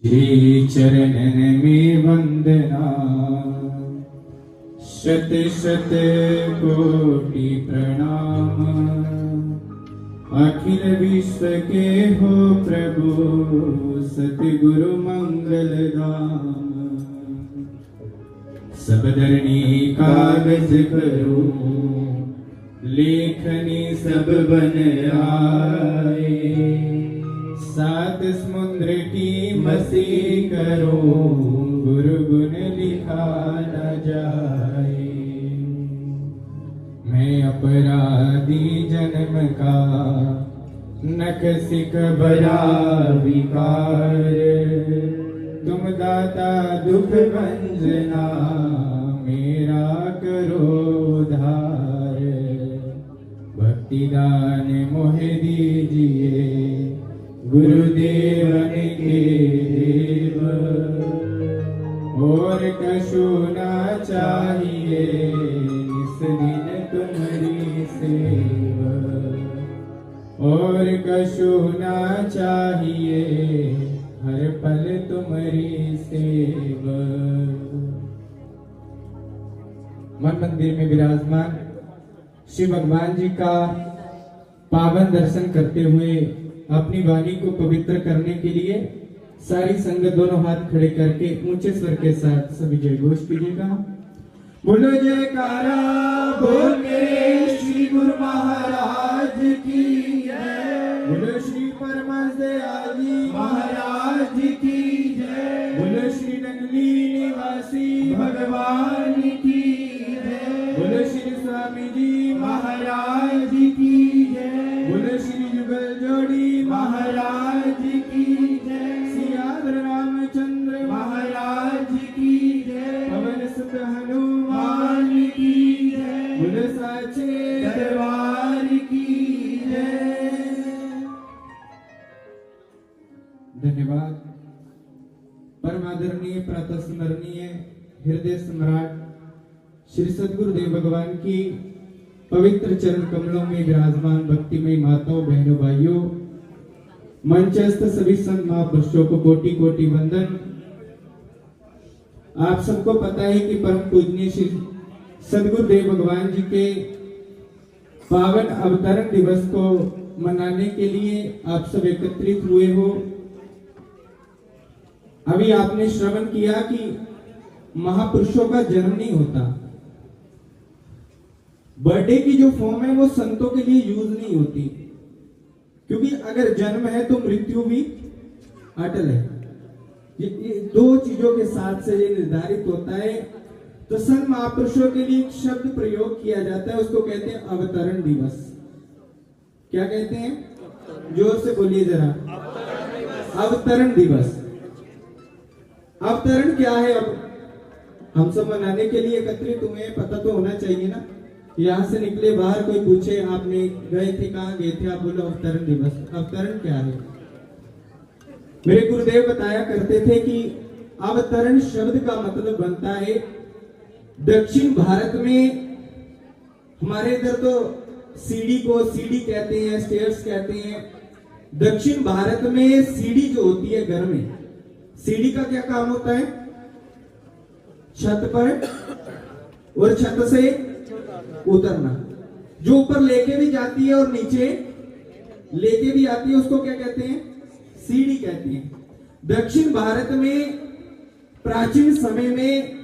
श्री चरणन में वंदना, शत शत कोटि प्रणाम। अखिल विश्व के हो प्रभु, सतगुरु मंगल धाम। सब धरणी कागज करो, लेखनी सब बन आए। सात समुद्र की मसी करो, गुरु गुण लिखा न जाए। मैं अपराधी जन्म का, नख सिख भरा विकार। तुम दाता दुख भंजना, मेरा करो उद्धार। भक्ति दान मोह दीजिए, गुरुदेवन के देव। और कछु ना चाहिए, इस दिन तुम्हारी सेवा। और कछु ना चाहिए, हर पल तुम्हारी सेवा। मन मंदिर में विराजमान श्री भगवान जी का पावन दर्शन करते हुए अपनी वाणी को पवित्र करने के लिए सारी संगत दोनों हाथ खड़े करके ऊंचे स्वर के साथ सभी जय घोष कीजिएगा। बोलो जयकारा बोल मेरे श्री गुरु महाराज की जय। बोलो श्री परमहंस दयाल जी महाराज की जय। बोलो श्री नंगली निवासी भगवान की जय। बोलो श्री स्वामी जी महाराज की जय। बोलो श्री जुगल जोड़ी महाराज की जय। सियावर रामचंद्र महाराज की जय। पवन सुत हनुमान की जय। बोलो साचे दरबार की जय। धन्यवाद। परम आदरणीय प्रातः स्मरणीय हृदय सम्राट श्री सद्गुरुदेव भगवान की पवित्र चरण कमलों में विराजमान भक्तिमय माताओं बहनों भाइयों, मंचस्थ सभी संत महापुरुषों को कोटि कोटि वंदन। आप सबको पता है कि परम पूजनीय श्री सद्गुरुदेव भगवान जी के पावन अवतरण दिवस को मनाने के लिए आप सब एकत्रित हुए हो। अभी आपने श्रवण किया कि महापुरुषों का जन्म नहीं होता। बर्थडे की जो फॉर्म है वो संतों के लिए यूज नहीं होती, क्योंकि अगर जन्म है तो मृत्यु भी अटल है। ये दो चीजों के साथ से ये निर्धारित होता है। तो संत महापुरुषों के लिए एक शब्द प्रयोग किया जाता है, उसको कहते हैं अवतरण दिवस। क्या कहते हैं? जोर से बोलिए जरा। अवतरण दिवस। अवतरण क्या है? अब हम सब मनाने के लिए एकत्रित हुए हैं, पता तो होना चाहिए ना। यहाँ से निकले बाहर कोई पूछे आपने गए थे, कहाँ गए थे, आप बोलो अवतरण दिवस। अवतरण क्या है? मेरे गुरुदेव बताया करते थे कि अवतरण शब्द का मतलब बनता है, दक्षिण भारत में हमारे इधर तो सीढ़ी को सीढ़ी कहते हैं, स्टेयर्स कहते हैं। दक्षिण भारत में सीढ़ी जो होती है घर में, सीढ़ी का क्या काम होता है? छत पर और छत से उतरना। जो ऊपर लेके भी जाती है और नीचे लेके भी आती है, उसको क्या कहते हैं? सीढ़ी कहते हैं। दक्षिण भारत में प्राचीन समय में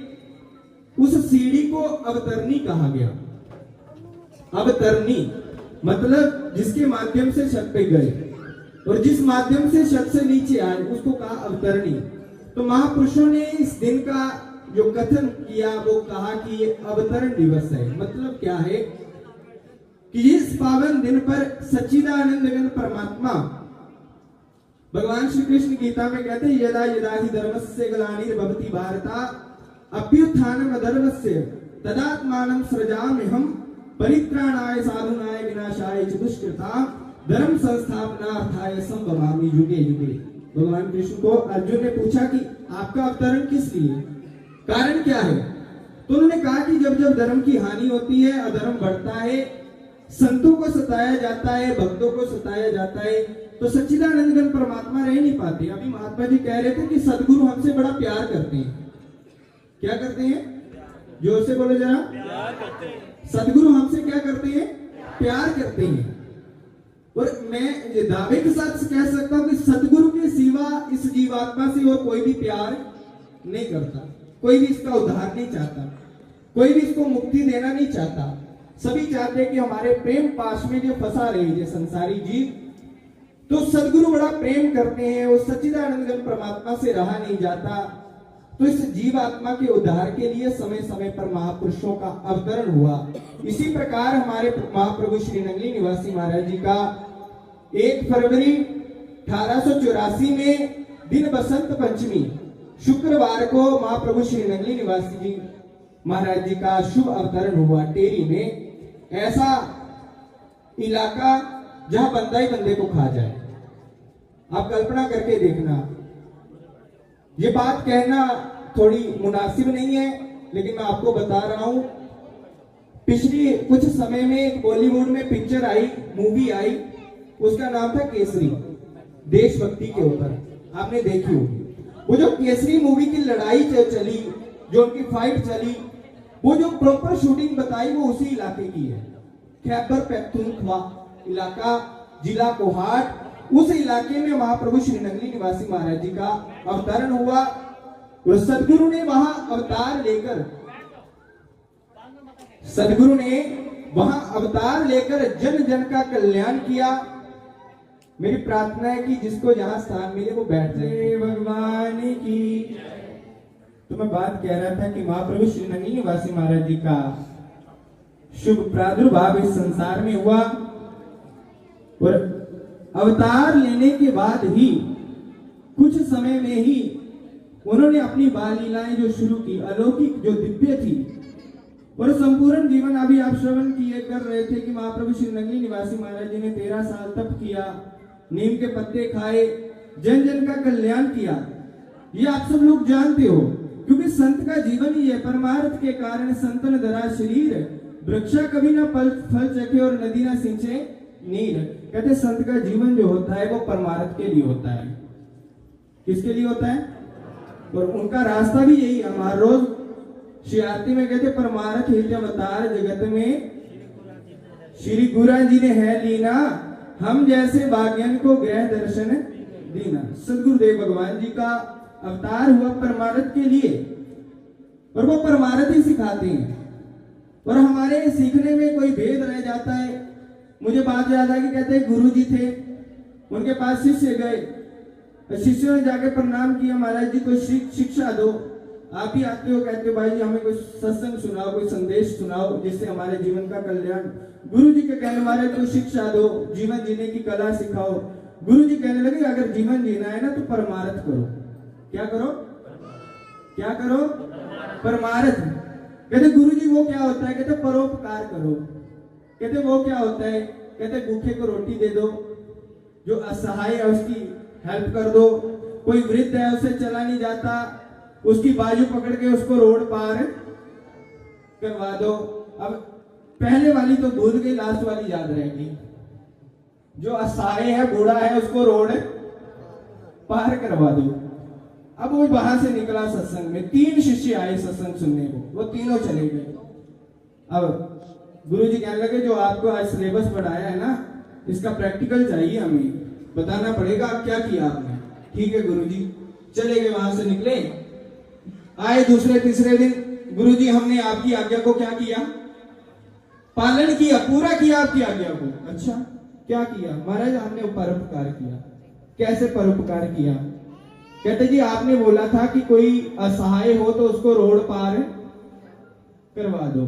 उस सीढ़ी को अवतरणी कहा गया। अवतरणी मतलब जिसके माध्यम से छत पे गए और जिस माध्यम से छत से नीचे आए, उसको कहा अवतरणी। तो महापुरुषों ने इस दिन का जो कथन किया वो कहा कि ये अवतरण दिवस है। मतलब क्या है कि इस पावन दिन पर सच्चिदानंद परमात्मा भगवान श्री कृष्ण गीता में कहते हैं, यदा यदा हि धर्मस्य ग्लानिर्भवति भारता अभ्युत्थानम् अधर्मस्य तदात्मानं सृजाम्यहम् परित्राणाय साधुनाय विनाशाय च दुष्कृताम् धर्म संस्थापनार्थाय संभवामि युगे युगे। भगवान कृष्ण को अर्जुन ने पूछा कि आपका अवतरण किस लिए, कारण क्या है? तो उन्होंने कहा कि जब जब धर्म की हानि होती है, अधर्म बढ़ता है, संतों को सताया जाता है, भक्तों को सताया जाता है, तो सच्चिदानंद घन परमात्मा रह नहीं पाते। अभी महात्मा जी कह रहे थे कि सदगुरु हमसे बड़ा प्यार करते हैं। क्या करते हैं? जोर से बोलो जरा। प्यार करते हैं। सदगुरु हमसे क्या करते हैं? प्यार करते हैं। और मैं ये दावे के साथ कह सकता हूं कि सदगुरु के सिवा इस जीवात्मा से और कोई भी प्यार नहीं करता, कोई भी इसका उद्धार नहीं चाहता, कोई भी इसको मुक्ति देना नहीं चाहता। सभी चाहते हैं कि हमारे प्रेम पाश में जो फंसा रहे ये संसारी जीव, तो सदगुरु बड़ा प्रेम करते हैं। वो सच्चिदानंद घन परमात्मा से रहा नहीं जाता। तो इस जीवात्मा के उद्धार के लिए समय समय पर महापुरुषों का अवतरण हुआ। इसी प्रकार हमारे महाप्रभु श्री नंगली निवासी महाराज जी का 1 फरवरी 1884 में दिन बसंत पंचमी शुक्रवार को महाप्रभु श्री नंगली निवासी जी महाराज जी का शुभ अवतरण हुआ। टेरी में ऐसा इलाका जहां बंदा ही बंदे को खा जाए। आप कल्पना करके देखना। ये बात कहना थोड़ी मुनासिब नहीं है, लेकिन मैं आपको बता रहा हूं। पिछली कुछ समय में बॉलीवुड में पिक्चर आई, मूवी आई, उसका नाम था केसरी, देशभक्ति के ऊपर। आपने देखी होगी। वो जो केसरी मूवी की लड़ाई जो चली, जो उनकी फाइट चली, वो जो प्रॉपर शूटिंग बताई वो उसी इलाके की है। खैबर पख्तूनख्वा इलाका, जिला कोहाट, उस इलाके में महाप्रभु श्री नंगली निवासी महाराज जी का अवतरण हुआ। और सदगुरु ने वहां अवतार लेकर जन जन का कल्याण किया। मेरी प्रार्थना है कि जिसको जहां स्थान मिले वो बैठ जाए। भगवान की। तो मैं बात कह रहा था कि महाप्रभु श्री नंगली निवासी महाराज जी का शुभ प्रादुर्भाव इस संसार में हुआ। और अवतार लेने के बाद ही कुछ समय में ही उन्होंने अपनी बाल लीलाएं जो शुरू की, अलौकिक जो दिव्य थी, और संपूर्ण जीवन अभी आप श्रवण किए कर रहे थे कि महाप्रभु श्री नंगली निवासी महाराज जी ने 13 साल तप किया, नीम के पत्ते खाए, जन जन का कल्याण किया। ये आप सब लोग जानते हो, क्योंकि संत का जीवन ही है। परमार्थ के कारण संतन धरा शरीर, वृक्षा कभी ना फल चखे और नदी ना सिंचे नीर। कहते संत का जीवन जो होता है वो परमार्थ के लिए होता है। किसके लिए होता है? और उनका रास्ता भी यही है। हमारे रोज श्री आरती में कहते परमार्थ हित अवतार जगत में श्री गुरु जी ने है लीना, हम जैसे भाग्यन को गृह दर्शन दीना। सदगुरुदेव भगवान जी का अवतार हुआ परमार्थ के लिए, और वो परमार्थ ही सिखाते हैं। और हमारे सीखने में कोई भेद रह जाता है। मुझे बात याद आई कि कहते हैं गुरु जी थे, उनके पास शिष्य गए, शिष्यों ने जाके प्रणाम किया, महाराज जी को शिक्षा दो। आप ही आते हो, कहते हो भाई जी हमें कोई सत्संग सुनाओ, कोई संदेश सुनाओ जिससे हमारे जीवन का कल्याण। गुरु जी के कहने महाराज को शिक्षा दो, जीवन जीने की कला सिखाओ। गुरु जी कहने लगे अगर जीवन जीना है ना तो परमार्थ करो। क्या करो? क्या करो? परमार्थ। कहते गुरु जी वो क्या होता है? कहते परोपकार करो। कहते वो क्या होता है? कहते भूखे को रोटी दे दो, जो असहाय है उसकी हेल्प कर दो, कोई वृद्ध है उसे चला नहीं जाता, उसकी बाजू पकड़ के उसको रोड पार करवा दो। अब पहले वाली तो भूल गई, लास्ट वाली याद रहेगी। जो असहाय है, बूढ़ा है, उसको रोड पार करवा दो। अब वो वहां से निकला सत्संग में। 3 शिष्य आए सत्संग सुनने को, वो तीनों चले गए। अब गुरुजी कहने लगे जो आपको आज सिलेबस पढ़ाया है ना, इसका प्रैक्टिकल चाहिए, हमें बताना पड़ेगा क्या किया आपने। ठीक है गुरुजी। चले गए, वहां से निकले, आए दूसरे तीसरे दिन, गुरुजी हमने आपकी आज्ञा को क्या किया? पालन किया, पूरा किया आपकी आज्ञा को। अच्छा क्या किया? महाराज हमने परोपकार किया। कैसे परोपकार किया? कहते जी आपने बोला था कि कोई असहाय हो तो उसको रोड पार करवा दो।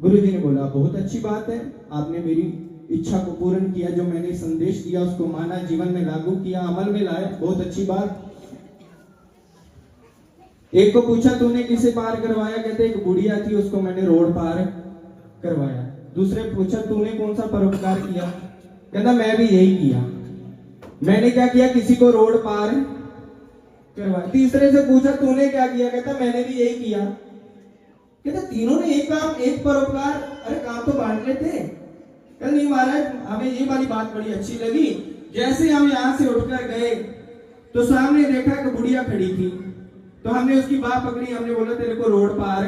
गुरुजी ने बोला बहुत अच्छी बात है, आपने मेरी इच्छा को पूर्ण किया, जो मैंने संदेश दिया उसको माना, जीवन में लागू किया, अमल में लाया, बहुत अच्छी बात। एक को पूछा तूने किसे पार करवाया? कहते एक बुढ़िया थी, उसको मैंने रोड पार करवाया। दूसरे पूछा तूने कौन सा परोपकार किया? कहता मैं भी यही किया। मैंने क्या किया? किसी को रोड पार करवाया। तीसरे से पूछा तूने क्या किया? कहता मैंने भी यही किया। कहता तीनों ने एक काम, एक परोपकार, अरे काम तो बांट लेते। कहता नहीं महाराज हमें ये वाली बात बड़ी अच्छी लगी, जैसे हम यहाँ से उठकर गए तो सामने देखा कि बुढ़िया खड़ी थी, तो हमने उसकी बात पकड़ी, हमने बोला तेरे को रोड पार।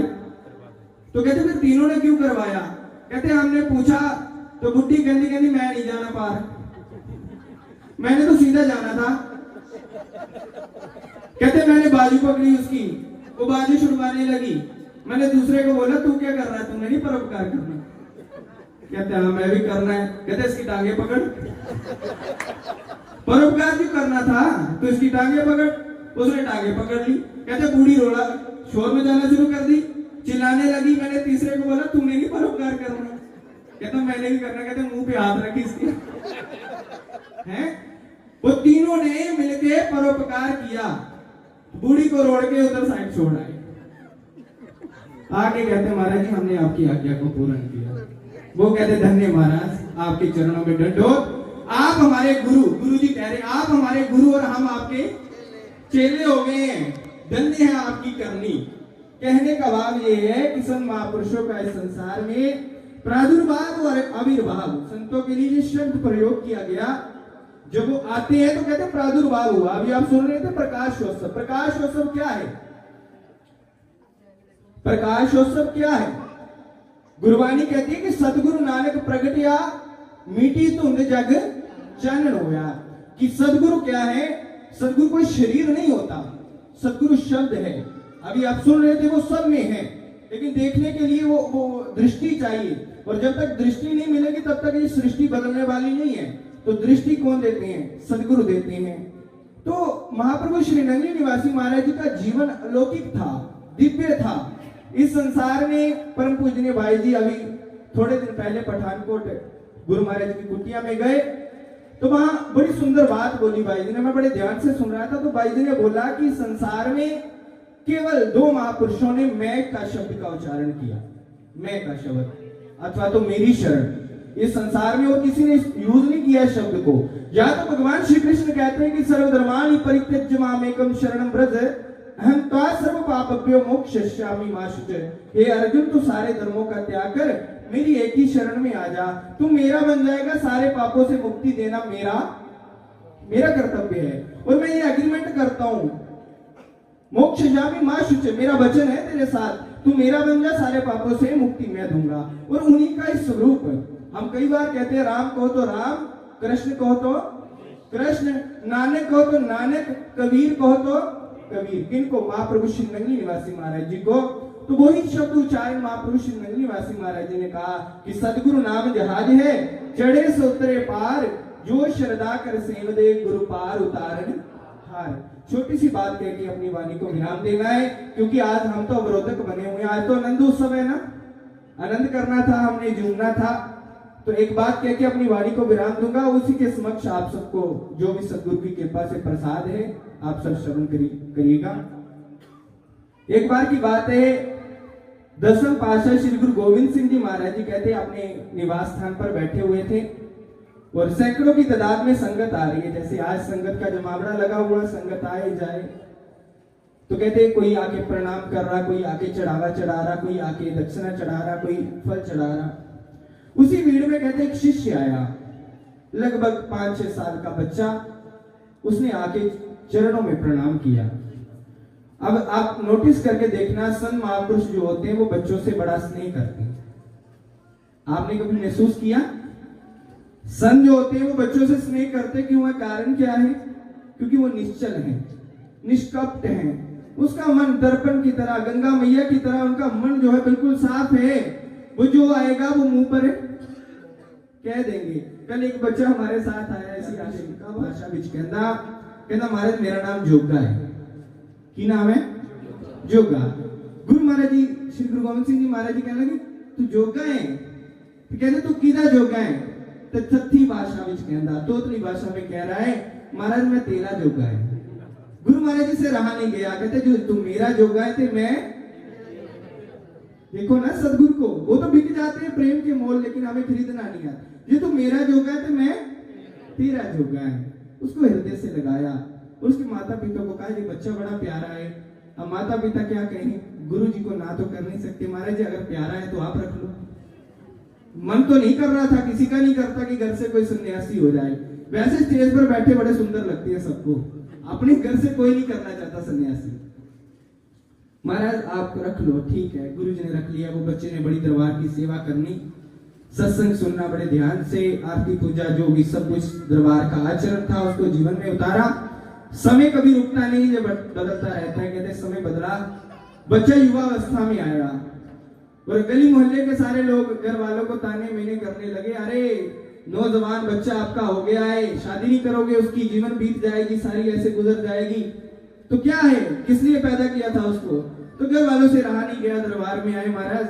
तो कहते फिर तीनों ने क्यों करवाया? कहते हमने पूछा तो बुढ़ी कहती मैं नहीं जाना पार, मैंने तो सीधा जाना था। कहते मैंने बाजू पकड़ी उसकी, वो बाजू छुड़वाने लगी। मैंने दूसरे को बोला तू क्या कर रहा है, तुमने नहीं परोपकार करना? कहते हाँ मैं भी करना है। कहते इसकी टांगे पकड़, परोपकार क्यों करना था तो इसकी टांगे पकड़। उसने टांगे पकड़ ली। कहते बूढ़ी रोड़ा शोर में जाना शुरू कर दी, चिल्लाने लगी। मैंने तीसरे को बोला तूने नहीं परोपकार करना? कहता मैंने भी करना। कहते मुंह पे हाथ रखी इसके हैं। वो तीनों ने मिलके परोपकार किया, बूढ़ी को रोड के उधर साइड छोड़ आए। आगे कहते महाराज जी हमने आपकी आज्ञा को पूर्ण किया। वो कहते धन्य महाराज, आपके चरणों में दंडोत, आप हमारे गुरु। गुरु जी कह रहे आप हमारे गुरु और हम आपके चेले हो गए हैं, धन्य है आपकी करनी। कहने का भाव ये है कि संत महापुरुषों का इस संसार में प्रादुर्भाव और आविर्भाव, संतों के लिए शब्द प्रयोग किया गया। जब वो आते हैं तो कहते प्रादुर्भाव हुआ। अभी आप सुन रहे थे प्रकाशोत्सव। प्रकाशोत्सव क्या है? प्रकाशोत्सव क्या है? गुरबानी कहती है कि सतगुरु नानक प्रगटिया मीठी धुंध जग चानन होया। कि सदगुरु क्या है? सदगुरु कोई शरीर नहीं होता, सदगुरु शब्द है। अभी आप सुन रहे थे वो सब में है, लेकिन देखने के लिए वो दृष्टि चाहिए, और जब तक दृष्टि नहीं मिलेगी तब तक ये सृष्टि बदलने वाली नहीं है। तो दृष्टि कौन देते हैं? सदगुरु देते हैं। तो महाप्रभु श्री नंगली निवासी महाराज जी का जीवन अलौकिक था, दिव्य था। इस संसार में परम पूजनीय भाई जी अभी थोड़े दिन पहले पठानकोट गुरु महाराज की कुटिया में गए, तो वहां बड़ी सुंदर बात बोली भाई जी ने। मैं बड़े ध्यान से सुन रहा था, तो भाई जी ने बोला कि संसार में केवल 2 महापुरुषों ने मैं का शब्द का उच्चारण किया। मैं का शब्द अथवा तो मेरी शरण। इस संसार में और किसी ने यूज नहीं किया शब्द को। या तो भगवान श्री कृष्ण कहते हैं कि सर्वधर्माणि परित्यज्य मामेकं शरणं व्रज अहं त्वा सर्व पापेभ्यो मोक्षयिष्यामि मा शुचि। हे अर्जुन तू सारे धर्मों का त्याग कर मेरी एक ही शरण में आ जा, तू मेरा बन जाएगा। सारे पापों से मुक्ति देना मेरा कर्तव्य है, और मैं ये एग्रीमेंट करता हूं। मोक्षयिष्यामि मा शुचि, मेरा वचन है तेरे साथ, तू मेरा बन जा, सारे पापों से मुक्ति मैं दूंगा। और उन्हीं का ही स्वरूप हम कई बार कहते हैं, राम कहो तो राम, कृष्ण कहो तो कृष्ण, नानक कहो तो नानक, कबीर कहो तो कबीर। किनको? महाप्रभु श्री नंगली निवासी महाराज जी को। तो वही शब्द उच्चारण महाप्रभु श्री नंगली निवासी महाराज जी ने कहा कि सदगुरु नाम जहाज है, चढ़े से उतरे पार, जो श्रद्धा कर सेव दे, गुरु पार उतारन हार। छोटी सी बात कह के अपनी वाणी को विराम देना है, क्योंकि आज हम तो अवरोधक बने हुए हैं। आज तो आनंद उत्सव है ना, आनंद करना था, हमने झूमना था। तो एक बात कह के अपनी वाणी को विराम दूंगा। उसी के समक्ष आप सबको जो भी सदगुरु की कृपा से प्रसाद है आप सब श्रवण करिएगा। एक बार की बात है, 10वें पातशाह श्री गुरु गोविंद सिंह जी महाराज जी कहते अपने निवास स्थान पर बैठे हुए थे, और सैकड़ों की तादाद में संगत आ रही है। जैसे आज संगत का जमावड़ा लगा हुआ, संगत आए जाए। तो कहते कोई आके प्रणाम कर रहा, कोई आके चढ़ावा चढ़ा रहा, कोई आके दक्षिणा चढ़ा रहा, कोई फल चढ़ा रहा। उसी भीड़ में कहते एक शिष्य आया, लगभग 5-6 साल का बच्चा। उसने आके चरणों में प्रणाम किया। अब आप नोटिस करके देखना, संत महापुरुष जो होते हैं वो बच्चों से बड़ा स्नेह करते हैं। आपने कभी महसूस किया? संत जो होते हैं वो बच्चों से स्नेह करते क्यों है? कारण क्या है? क्योंकि वो निश्चल हैं, निष्कपट हैं। उसका मन दर्पण की तरह, गंगा मैया की तरह उनका मन जो है बिल्कुल साफ है। वो जो आएगा वो मुंह पर कह देंगे। कल एक बच्चा हमारे साथ आया, ऐसी आशंका भाषा बिच कहना महाराज मेरा नाम जोगा है। की नाम है? जोगा। गुरु महाराज जी श्री गुरु गोविंद सिंह जी महाराज जी कहने लगे तू जोगा है? तो कहते तू किदा जोगा है? तो थत्थी भाषा बिच कहना, तोतली भाषा में कह रहा है महाराज मैं तेरा जोगा है। गुरु महाराज जी से रहा नहीं गया, कहते जो तू मेरा जोगा है तो मैं। देखो ना सदगुरु को, वो तो बिक जाते हैं प्रेम के मोल, लेकिन हमें खरीदना नहीं आता। ये तो मेरा जोगा है तो मैं तेरा जोगा है। उसको हृदय से लगाया, और उसके माता पिता को कहा ये बच्चा बड़ा प्यारा है। अब माता पिता क्या कहें? गुरु जी को ना तो कर नहीं सकते, महाराज जी अगर प्यारा है तो आप रख लो। मन तो नहीं कर रहा था, किसी का नहीं करता कि घर से कोई सन्यासी हो जाए, वैसे स्टेज पर बैठे बड़े सुंदर लगते हैं सबको, अपने घर से कोई नहीं करना चाहता सन्यासी। महाराज आप रख लो, ठीक है, गुरु जी ने रख लिया। वो बच्चे ने बड़ी दरबार की सेवा करनी, सत्संग सुनना बड़े ध्यान से, आरती पूजा जो भी सब कुछ दरबार का आचरण था उसको जीवन में उतारा। समय कभी रुकता नहीं, जब बदलता रहता है। कहते समय बदला, बच्चा युवा अवस्था में आया और गली मोहल्ले के सारे लोग घर वालों को ताने मेने करने लगे, अरे नौजवान बच्चा आपका हो गया है, शादी नहीं करोगे, उसकी जीवन बीत जाएगी, सारी ऐसे गुजर जाएगी, तो क्या है, किस लिए पैदा किया था उसको। तो घर वालों से रहा नहीं गया, दरबार में आए, महाराज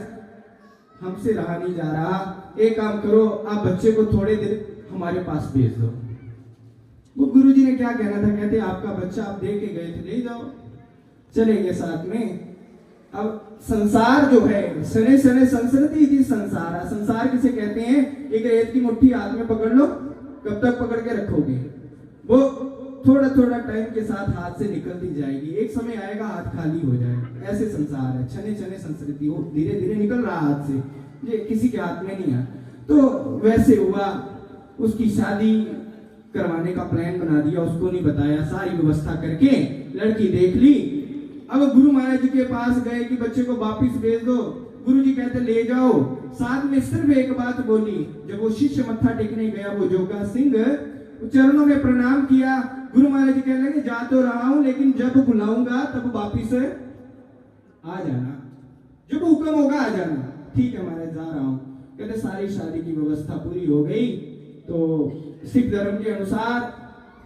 हमसे रहा नहीं जा रहा, एक काम करो, आप बच्चे को थोड़े दिन हमारे पास भेज दो। वो गुरुजी ने क्या कहना था, कहते आपका बच्चा आप दे के गए थे, ले जाओ। चले गए साथ में। अब संसार जो है, सने सने संस्कृति थी संसार। संसार किसे कहते हैं, एक रेत की मुट्ठी हाथ में पकड़ लो, कब तक पकड़ के रखोगे, वो थोड़ा थोड़ा टाइम के साथ हाथ से निकलती जाएगी, एक समय आएगा हाथ खाली हो जाएगा। ऐसे संसार है, छने छने संस्कृति, वो धीरे धीरे निकल रहा हाथ से, ये किसी के हाथ में नहीं है। तो वैसे हुआ, उसकी शादी करवाने का प्लान बना दिया, उसको नहीं बताया, सारी व्यवस्था करके लड़की देख ली। अब गुरु महाराज जी के पास गए कि बच्चे को वापिस भेज दो। गुरु जी कहते ले जाओ। साथ में सिर्फ एक बात बोली, जब वो शिष्य मत्था टेकने गया, वो जोगा सिंह, चरणों में प्रणाम किया। गुरु महाराज जी कहने लगे जा तो रहा हूं, लेकिन जब बुलाऊंगा तब वापिस आ जाना, जब हुक्म होगा आ जाना। ठीक है महाराज, जा रहा हूं। कहते सारी शादी की व्यवस्था पूरी हो गई। तो सिख धर्म के अनुसार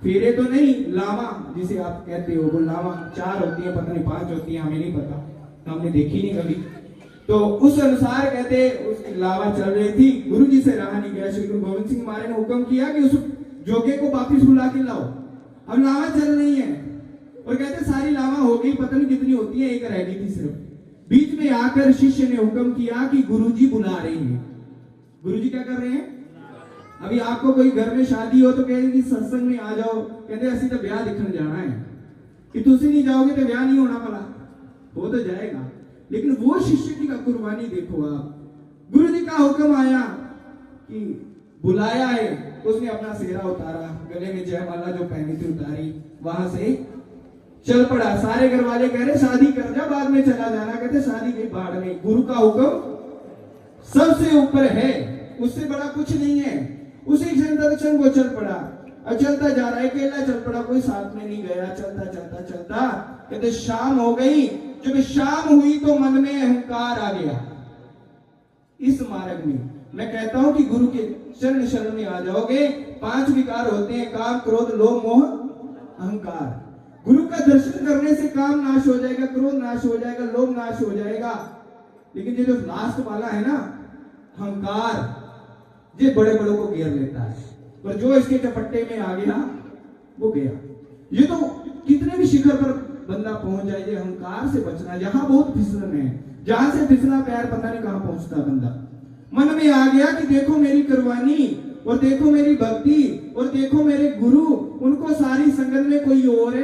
फेरे तो नहीं, लावा जिसे आप कहते हो, वो लावा 4 होती है, पता नहीं 5 होती है, हमें नहीं पता, हमने देखी नहीं कभी। तो उस अनुसार कहते उसकी लावा चल रही थी। गुरु जी से रहा नहीं गया। श्री गुरु गोविंद सिंह महाराज ने हुक्म किया कि उस जोगे को वापिस बुला के लाओ। अब लावा चल रही है और कहते सारी लावा हो गई, पता नहीं कितनी होती है, एक रह गई थी सिर्फ। बीच में आकर शिष्य ने हुक्म किया कि गुरु जी बुला रहे हैं। गुरु जी क्या कर रहे हैं, अभी आपको कोई घर में शादी हो तो कहेंगे सत्संग में आ जाओ, कहते ऐसी तो ब्याह दिखने जाना है, कि तुम नहीं जाओगे तो ब्याह नहीं होना, भला हो तो जाएगा। लेकिन वो शिष्य की कुर्बानी देखो आप। गुरु जी का हुक्म आया कि बुलाया है, उसने अपना सेहरा उतारा, गले में जयमाला जो पहनी थी उतारी, वहां से चल पड़ा। सारे घर वाले कह रहे शादी कर जा, बाद में चला जाना। कहते शादी की बाढ़ में, गुरु का हुक्म सबसे ऊपर है, उससे बड़ा कुछ नहीं है। उसी क्षण वो चल पड़ा। अब चलता जा रहा है, अकेला चल पड़ा, कोई साथ में नहीं गया। चलता चलता चलता कहते शाम हो गई। जब शाम हुई तो मन में अहंकार आ गया। इस मार्ग में मैं कहता हूं कि गुरु के चरण शरण में आ जाओगे। 5 विकार होते हैं, काम, क्रोध, लोभ, मोह, अहंकार। गुरु का दर्शन करने से काम नाश हो जाएगा, क्रोध नाश हो जाएगा, लोभ नाश हो जाएगा। लेकिन ये जो लास्ट वाला है ना, अहंकार, ये बड़े बड़ों को घेर लेता है, पर जो इसके चपट्टे में आ गया वो गया। ये तो कितने भी शिखर पर बंदा पहुंच जाए, ये अहंकार से बचना। यहाँ बहुत फिसलन है, जहां से फिसला पैर पता नहीं कहां पहुंचता बंदा। मन में आ गया कि देखो मेरी कुर्बानी, और देखो मेरी भक्ति, और देखो मेरे गुरु, उनको सारी संगत में कोई और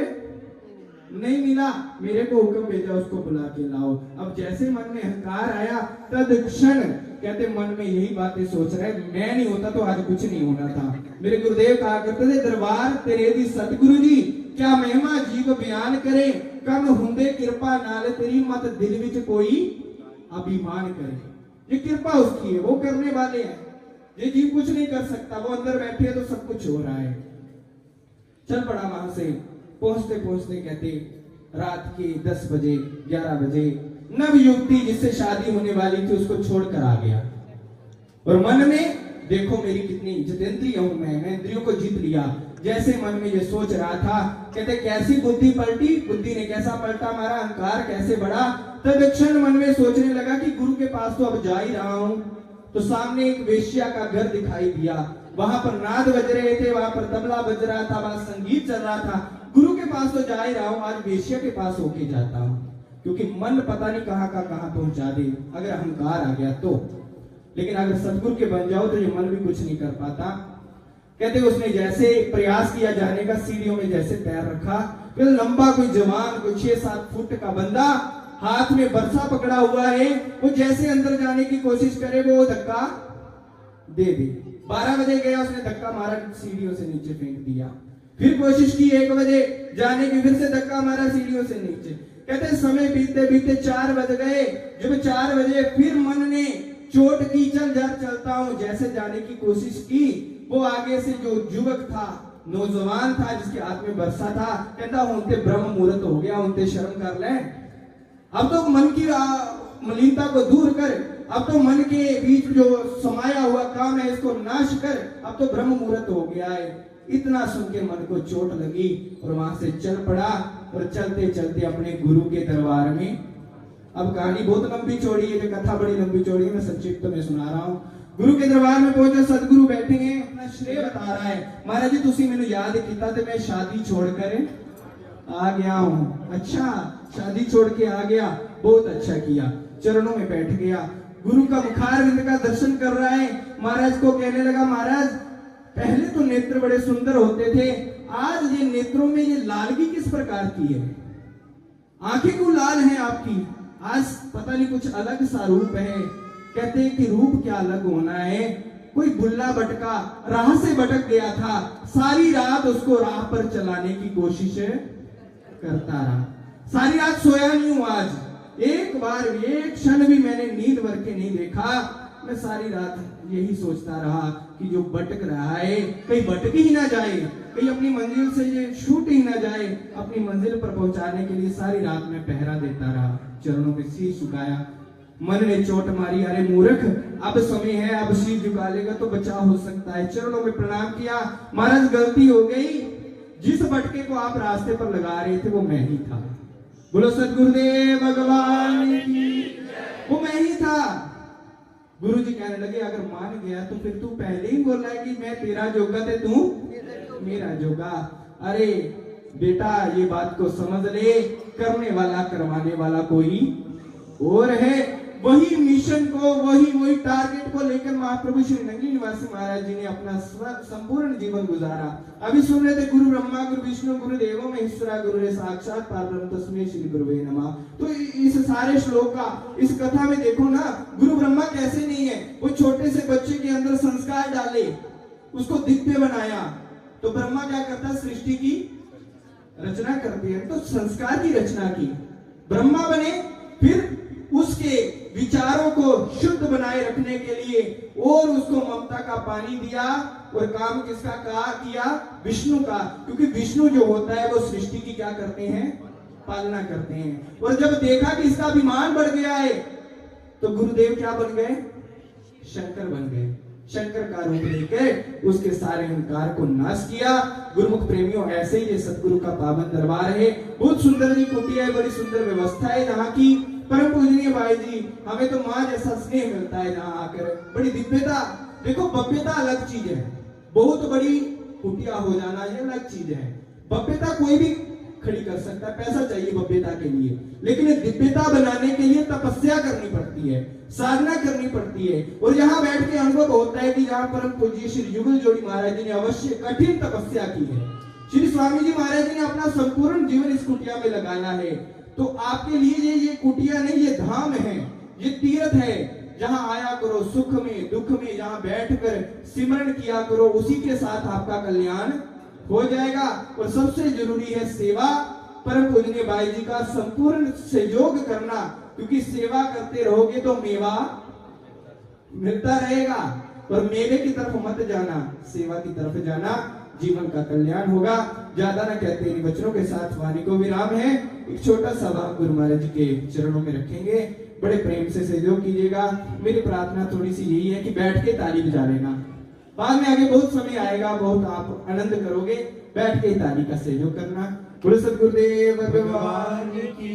नहीं मिला, मेरे को हुक्म भेजा उसको बुला के लाओ। अब जैसे मन में अहंकार आया, तत्क्षण कहते मन में यही बातें सोच रहे, मैं नहीं होता तो आज कुछ नहीं होना था। मेरे गुरुदेव कहा करते थे, दरबार तेरे दी सतगुरु जी, क्या महिमा जीव बयान करे, कम हुंदे कृपा नाल तेरी, मत दिल विच कोई अभिमान करे। ये कृपा उसकी है, वो करने वाले हैं। ये जीव कुछ नहीं कर सकता, वो अंदर बैठे तो सब कुछ हो रहा है। चल पड़ा वहां से। पहुंचते पहुंचते कहते रात के 10 बजे 11 बजे नव युवती जिससे शादी होने वाली थी उसको छोड़कर आ गया। और मन में देखो मेरी कितनी जितेंद्रिय हूं मैं इंद्रियों को जीत लिया। जैसे मन में ये सोच रहा था, कहते कैसी बुद्धि पलटी, बुद्धि ने कैसा पलटा मारा, अहंकार कैसे बढ़ा। तत्क्षण मन में सोचने लगा कि गुरु के पास तो अब जा ही रहा हूं। तो सामने एक वेश्या का घर दिखाई दिया, वहां पर नाद बज रहे थे, वहां पर तबला बज रहा था, वहां संगीत चल रहा था। गुरु के पास तो जा ही रहा हूं, आज वेश्या के पास होके जाता हूं, क्योंकि मन पता नहीं कहां का कहां पहुंचा दे अगर अहंकार आ गया तो। लेकिन अगर सदगुरु के बन जाओ तो ये मन भी कुछ नहीं कर पाता। कहते उसने जैसे प्रयास किया जाने का, सीढ़ियों में जैसे पैर रखा, फिर लंबा कोई जवान, कोई 6-7 फुट का बंदा, हाथ में बरसा पकड़ा हुआ है, वो जैसे अंदर जाने की कोशिश करे वो धक्का दे दे। 12 बजे गया, उसने धक्का मारा, सीढ़ियों से नीचे फेंक दिया। फिर कोशिश की 1 बजे जाने की, फिर से धक्का मारा, सीढ़ियों से नीचे। कहते समय बीतते बीतते 4 बज गए। जब 4 बजे फिर मन ने चोट की, चल जा चलता हूं, जैसे जाने की कोशिश की, वो आगे से जो युवक था, नौजवान था, जिसके हाथ में बरसा था, कहता उनते ब्रह्म मुहूर्त हो गया, उनते शर्म कर ले, अब तो मन की मलिनता को दूर कर, अब तो मन के बीच जो समाया हुआ काम है इसको नाश कर, अब तो ब्रह्म मुहूर्त हो गया है। इतना सुन के मन को चोट लगी और वहां से चल पड़ा, और चलते चलते अपने गुरु के दरबार में। अब कहानी बहुत लंबी चौड़ी है, कथा बड़ी लंबी चौड़ी है, मैं संक्षिप्त में सुना रहा हूँ। गुरु के दरबार में पहुंचे, सदगुरु बैठे हैं, अपना श्रेय बता रहा है, महाराज जी तुसी मैंने याद किया तो मैं शादी छोड़कर आ गया हूँ। अच्छा, शादी छोड़ के आ गया, बहुत अच्छा किया। चरणों में बैठ गया, गुरु का मुखारविंद का दर्शन कर रहा है। महाराज को कहने लगा, महाराज पहले तो नेत्र बड़े सुंदर होते थे, आज ये नेत्रों में ये लालगी किस प्रकार की है? आंखें क्यों लाल हैं आपकी? आज पता नहीं कुछ अलग सा रूप है। कहते हैं कि रूप क्या अलग होना है, कोई बुल्ला बटका राह से भटक गया था, सारी रात उसको राह पर चलाने की कोशिश करता रहा, सारी रात सोया नहीं हूं। आज एक बार एक क्षण भी मैंने नींद भर के नहीं देखा, मैं सारी रात यही सोचता रहा कि जो भटक रहा है कहीं भटक ही ना जाए, कहीं अपनी मंजिल से ये छूट ही ना जाए। अपनी मंजिल पर पहुंचाने के लिए सारी रात में पहरा देता रहा। चरणों में शीश झुकाया, मन ने चोट मारी, अरे मूर्ख अब समय है, अब शीश झुका लेगा तो बचाव हो सकता है। चरणों में प्रणाम किया, महाराज गलती हो गई, जिस भटके को आप रास्ते पर लगा रहे थे वो मैं ही था। बोलो सदगुरुदेव भगवान की, वो मैं ही था। गुरु जी कहने लगे, अगर मान गया तो फिर तू पहले ही बोला है कि मैं तेरा जोगा थे, तू मेरा जोगा। अरे बेटा ये बात को समझ ले, करने वाला करवाने वाला कोई और है। वही मिशन को, वही टारगेट को लेकर महाप्रभु श्री नंगी निवासी महाराज जी ने अपना संपूर्ण जीवन गुजारा। अभी सुन रहे थे, गुरु ब्रह्मा गुरु विष्णु गुरु देवो महेश्वरा गुरु साक्षात परब्रह्म तस्मै श्री गुरुवे नमः। तो इस सारे श्लोक का, इस कथा में देखो ना, गुरु ब्रह्मा कैसे नहीं है, वो छोटे से बच्चे के अंदर संस्कार डाले, उसको दिव्य बनाया। तो ब्रह्मा क्या करता है, सृष्टि की रचना करती है, तो संस्कार की रचना की। ब्रह्मा बने, फिर उसके विचारों को शुद्ध बनाए रखने के लिए और उसको ममता का पानी दिया, और काम किसका किया, विष्णु का, क्योंकि विष्णु जो होता है वो सृष्टि की क्या करते हैं, पालना करते हैं। और जब देखा कि इसका अभिमान बढ़ गया है तो गुरुदेव क्या बन गए, शंकर बन गए। शंकर का रूप लेकर उसके सारे अहंकार को नाश किया। गुरुमुख प्रेमियों, ऐसे ही ये सतगुरु का पावन दरबार है। बहुत सुंदर जी कुटिया है, बड़ी सुंदर व्यवस्था है यहाँ की। परम पूजनीय भाई जी, हमें तो माँ जैसा स्नेह मिलता है यहाँ आकर, बड़ी दिव्यता। देखो भव्यता अलग चीज है, बहुत बड़ी कुटिया हो जाना ये अलग चीज है। भव्यता कोई भी खड़ी कर सकता है, पैसा चाहिए भव्यता के लिए, लेकिन दिव्यता बनाने के लिए तपस्या करनी पड़ती है, साधना करनी पड़ती है। और यहाँ बैठ के अनुभव होता है कि यहाँ परम पूज्य श्री युगल जोड़ी महाराज जी ने अवश्य कठिन तपस्या की है। श्री स्वामी जी महाराज जी ने अपना संपूर्ण जीवन इस कुटिया में लगाया है। तो आपके लिए ये कुटिया नहीं, ये धाम है, ये तीर्थ है, जहाँ आया करो सुख में दुख में, जहाँ बैठकर सिमरन किया करो, उसी के साथ आपका कल्याण हो जाएगा। और सबसे जरूरी है सेवा। परम पूजनीय भाई जी का संपूर्ण सहयोग करना, क्योंकि सेवा करते रहोगे तो मेवा मिलता रहेगा। और मेवे की तरफ मत जाना, सेवा की तरफ जाना, जीवन का कल्याण होगा। ज्यादा न कहते इन बच्चों के साथ वाणी को विराम है। एक छोटा सा भाव गुरु महाराज जी के चरणों में रखेंगे, बड़े प्रेम से सहयोग कीजिएगा। मेरी प्रार्थना थोड़ी सी यही है कि बैठ के ताली बजा लेना, बाद में आगे बहुत समय आएगा, बहुत आप आनंद करोगे। बैठ के ताली का सहयोग करना। गुरु सदगुरुदेव भगवान की